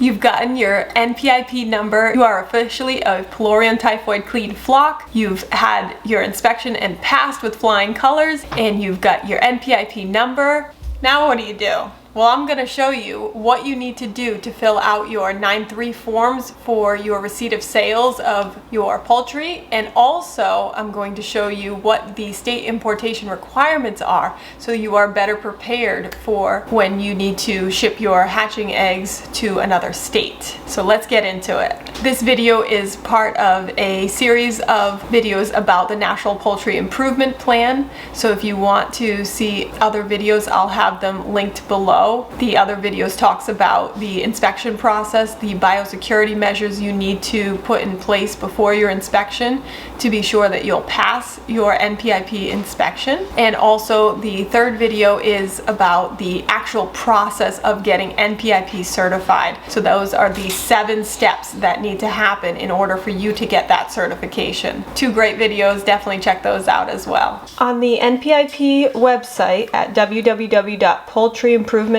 You've gotten your NPIP number. You are officially a Pelorium typhoid clean flock. You've had your inspection and passed with flying colors, and you've got your NPIP number. Now what do? Well, I'm going to show you what you need to do to fill out your 9-3 forms for your receipt of sales of your poultry, and also I'm going to show you what the state importation requirements are so you are better prepared for when you need to ship your hatching eggs to another state. So let's get into it. This video is part of a series of videos about the National Poultry Improvement Plan. So if you want to see other videos, I'll have them linked below. The other videos talks about the inspection process, the biosecurity measures you need to put in place before your inspection to be sure that you'll pass your NPIP inspection. And also the third video is about the actual process of getting NPIP certified. So those are the 7 steps that need to happen in order for you to get that certification. 2 great videos, definitely check those out as well. On the NPIP website at www.poultryimprovementplan.org,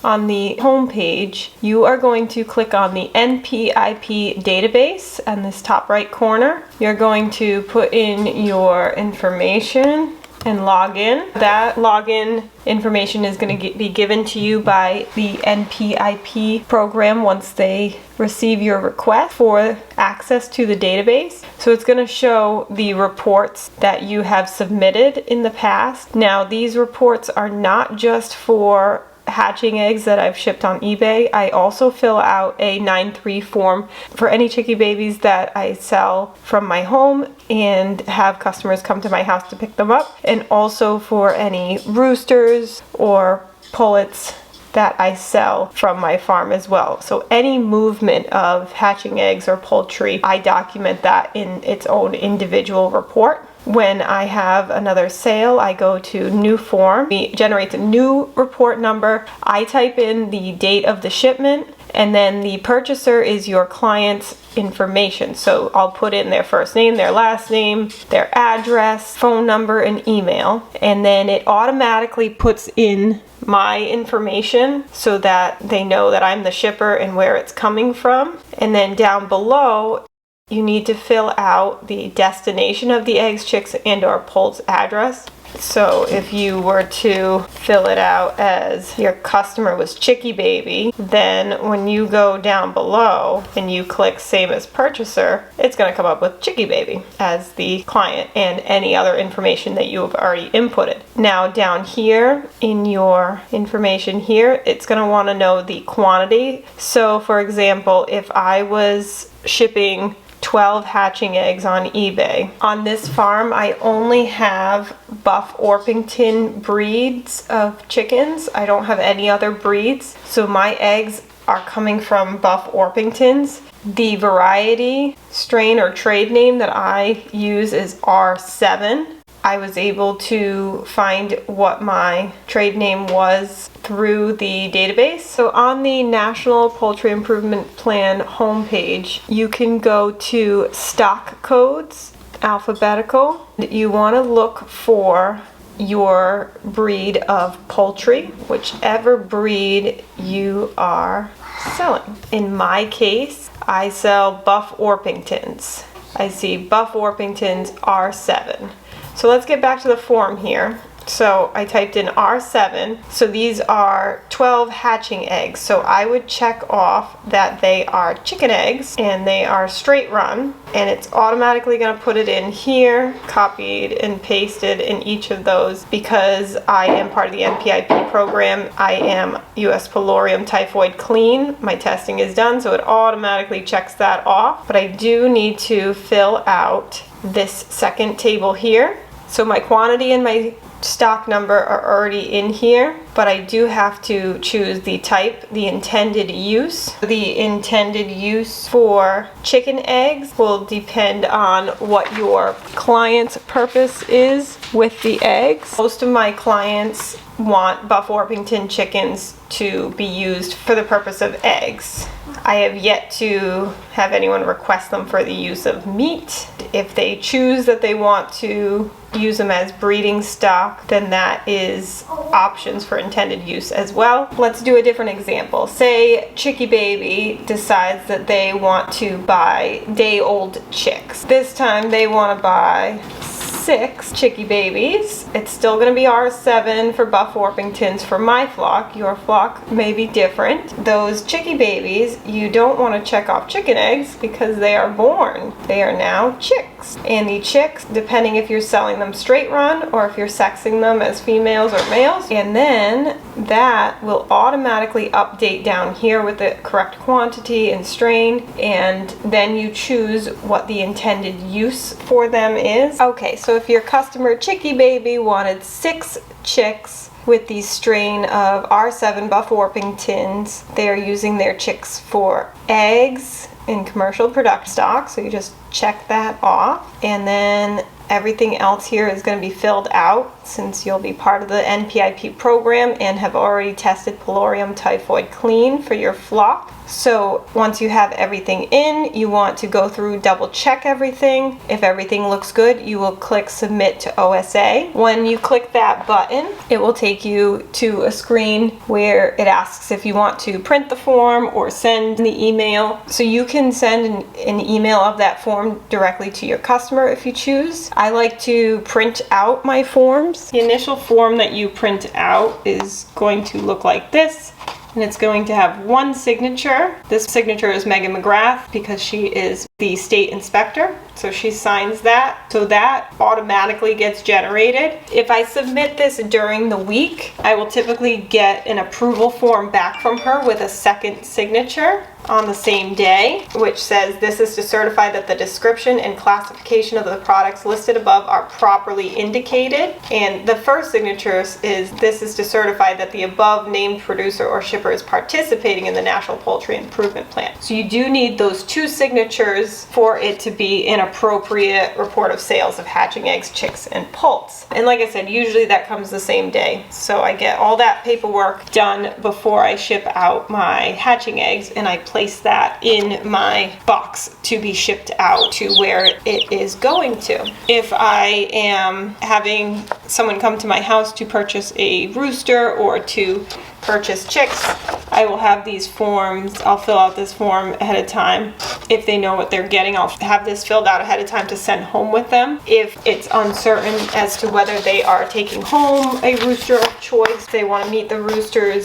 on the home page, you are going to click on the NPIP Database in this top right corner. You're going to put in your information and log in. That login information is going to be given to you by the NPIP program once they receive your request for access to the database. So it's going to show the reports that you have submitted in the past. Now, these reports are not just for hatching eggs that I've shipped on eBay. I also fill out a 9-3 form for any chickie babies that I sell from my home and have customers come to my house to pick them up, and also for any roosters or pullets that I sell from my farm as well. So any movement of hatching eggs or poultry, I document that in its own individual report. When I have another sale, I go to new form. It generates a new report number. I type in the date of the shipment, and then the purchaser is your client's information. So I'll put in their first name, their last name, their address, phone number, and email. And then it automatically puts in my information so that they know that I'm the shipper and where it's coming from. And then down below, you need to fill out the destination of the eggs, chicks, and or poult's address. So if you were to fill it out as your customer was Chickie Baby, then when you go down below and you click same as purchaser, it's going to come up with Chickie Baby as the client and any other information that you have already inputted. Now down here in your information here, it's going to want to know the quantity. So for example, if I was shipping 12 hatching eggs on eBay. On this farm, I only have Buff Orpington breeds of chickens. I don't have any other breeds. So my eggs are coming from Buff Orpingtons. The variety, strain, or trade name that I use is R7. I was able to find what my trade name was through the database. So on the National Poultry Improvement Plan homepage, you can go to stock codes, alphabetical. You want to look for your breed of poultry, whichever breed you are selling. In my case, I sell Buff Orpingtons. I see Buff Orpingtons R7. So let's get back to the form here. So I typed in R7. So these are 12 hatching eggs. So I would check off that they are chicken eggs and they are straight run. And it's automatically going to put it in here, copied and pasted in each of those because I am part of the NPIP program. I am US Pelorium typhoid clean. My testing is done, so it automatically checks that off. But I do need to fill out this second table here. So my quantity and my stock number are already in here, but I do have to choose the type, the intended use. The intended use for chicken eggs will depend on what your client's purpose is with the eggs. Most of my clients want Buff Orpington chickens to be used for the purpose of eggs. I have yet to have anyone request them for the use of meat. If they choose that they want to use them as breeding stock, then that is options for intended use as well. Let's do a different example. Say Chicky Baby decides that they want to buy day-old chicks. This time they want to buy 6 Chicky Babies. It's still going to be R7 for Buff Orpingtons for my flock. Your flock may be different. Those Chicky Babies, you don't want to check off chicken eggs because they are born. They are now chicks. And the chicks, depending if you're selling them straight run or if you're sexing them as females or males, and then that will automatically update down here with the correct quantity and strain, and then you choose what the intended use for them is. Okay, so if your customer Chicky Baby wanted 6 chicks with the strain of R7 Buff Orpingtons, they are using their chicks for eggs in commercial product stock, so you just check that off, and then everything else here is going to be filled out since you'll be part of the NPIP program and have already tested Peloreum typhoid clean for your flock. So once you have everything in, you want to go through, double check everything. If everything looks good, you will click submit to OSA. When you click that button, it will take you to a screen where it asks if you want to print the form or send the email. So you can send an email of that form directly to your customer if you choose. I like to print out my forms. The initial form that you print out is going to look like this, and it's going to have one signature. This signature is Megan McGrath because she is the state inspector, so she signs that, so that automatically gets generated. If I submit this during the week, I will typically get an approval form back from her with a second signature on the same day, which says this is to certify that the description and classification of the products listed above are properly indicated. And the first signature is this is to certify that the above named producer or shipper is participating in the National Poultry Improvement Plan. So you do need those 2 signatures for it to be an appropriate report of sales of hatching eggs, chicks, and poults. And like I said, usually that comes the same day. So I get all that paperwork done before I ship out my hatching eggs, and I place that in my box to be shipped out to where it is going to. If I am having someone come to my house to purchase a rooster or to purchase chicks, I will have these forms. I'll fill out this form ahead of time. If they know what they're getting, I'll have this filled out ahead of time to send home with them. If it's uncertain as to whether they are taking home a rooster of choice, they want to meet the roosters.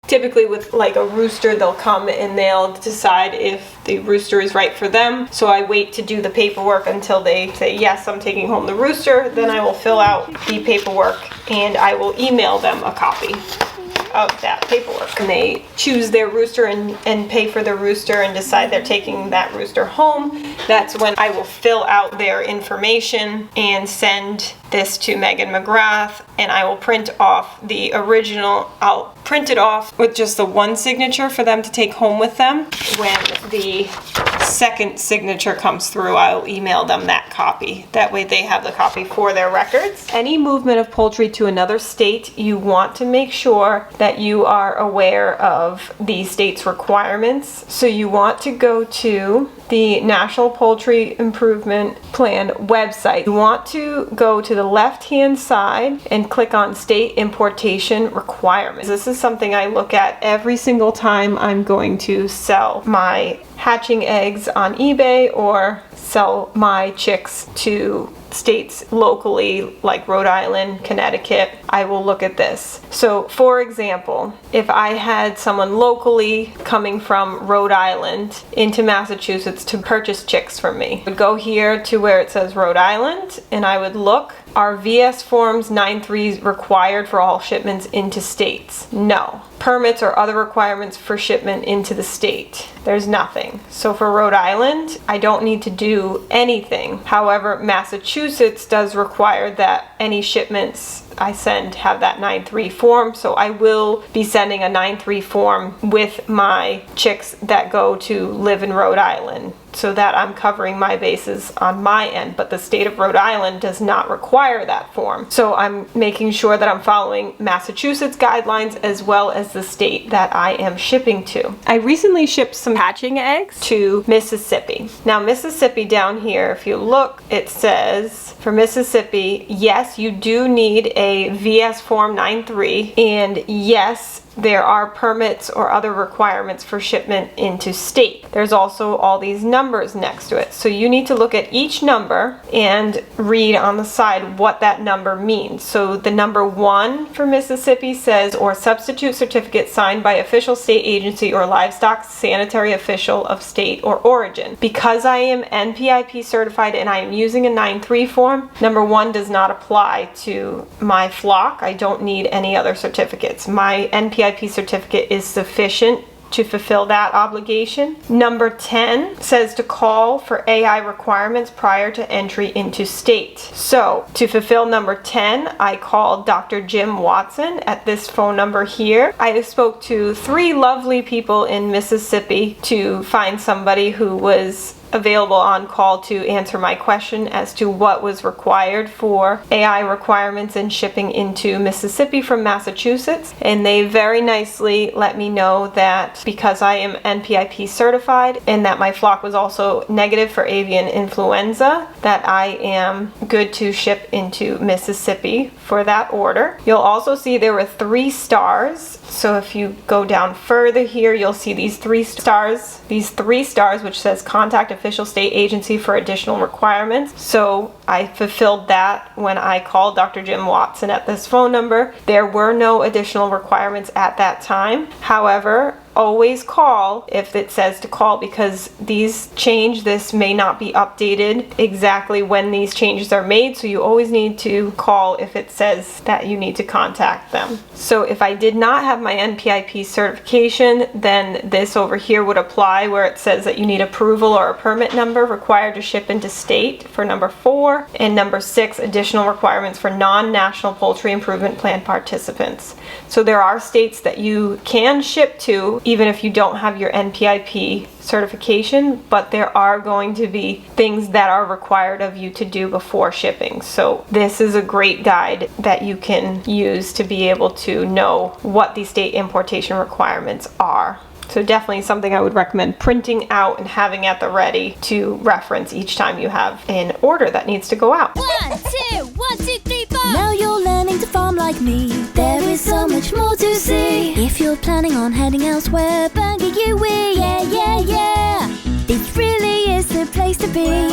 Typically with like a rooster, they'll come and they'll decide if the rooster is right for them. So I wait to do the paperwork until they say, yes, I'm taking home the rooster. Then I will fill out the paperwork and I will email them a copy of that paperwork. And they choose their rooster and pay for the rooster and decide they're taking that rooster home. That's when I will fill out their information and send this to Megan McGrath, and I will print off the original. I'll print it off with just the one signature for them to take home with them. When the second signature comes through, I'll email them that copy. That way they have the copy for their records. Any movement of poultry to another state, you want to make sure that you are aware of the state's requirements. So you want to go to the National Poultry Improvement Plan website. You want to go to the left-hand side and click on State Importation Requirements. This is something I look at every single time I'm going to sell my hatching eggs on eBay or sell my chicks to states locally like Rhode Island, Connecticut. I will look at this. So for example, if I had someone locally coming from Rhode Island into Massachusetts to purchase chicks from me, I would go here to where it says Rhode Island and I would look, are VS Forms 9.3 required for all shipments into states? No. Permits or other requirements for shipment into the state? There's nothing. So for Rhode Island, I don't need to do anything. However, Massachusetts does require that any shipments I have that 9-3 form. So I will be sending a 9-3 form with my chicks that go to live in Rhode Island, so that I'm covering my bases on my end. But the state of Rhode Island does not require that form. So I'm making sure that I'm following Massachusetts guidelines as well as the state that I am shipping to. I recently shipped some hatching eggs to Mississippi. Now Mississippi down here, if you look, it says for Mississippi, yes, you do need a VS form 9-3, and yes, there are permits or other requirements for shipment into state. There's also all these numbers next to it. So you need to look at each number and read on the side what that number means. So the number 1 for Mississippi says, or substitute certificate signed by official state agency or livestock sanitary official of state or origin. Because I am NPIP certified and I am using a 9-3 form, number 1 does not apply to my flock. I don't need any other certificates. My NPIP certificate is sufficient to fulfill that obligation. Number 10 says to call for AI requirements prior to entry into state. So to fulfill number 10, I called Dr. Jim Watson at this phone number here. I spoke to 3 lovely people in Mississippi to find somebody who was available on call to answer my question as to what was required for AI requirements and shipping into Mississippi from Massachusetts. And they very nicely let me know that because I am NPIP certified and that my flock was also negative for avian influenza, that I am good to ship into Mississippi for that order. You'll also see there were 3 stars. So if you go down further here, you'll see these 3 stars. These 3 stars, which says contact official state agency for additional requirements. So I fulfilled that when I called Dr. Jim Watson at this phone number. There were no additional requirements at that time. However, always call if it says to call, because these change. This may not be updated exactly when these changes are made, so you always need to call if it says that you need to contact them. So if I did not have my NPIP certification, then this over here would apply, where it says that you need approval or a permit number required to ship into state for number 4, and number 6, additional requirements for non-National Poultry Improvement Plan participants. So there are states that you can ship to even if you don't have your NPIP certification, but there are going to be things that are required of you to do before shipping. So this is a great guide that you can use to be able to know what the state importation requirements are. So definitely something I would recommend printing out and having at the ready to reference each time you have an order that needs to go out. 1, 2, 1, 2, 3, 4. Now you're learning to farm like me. There is so much more to see. If you're planning on heading elsewhere, Bangor UWE, yeah, yeah, yeah. This really is the place to be.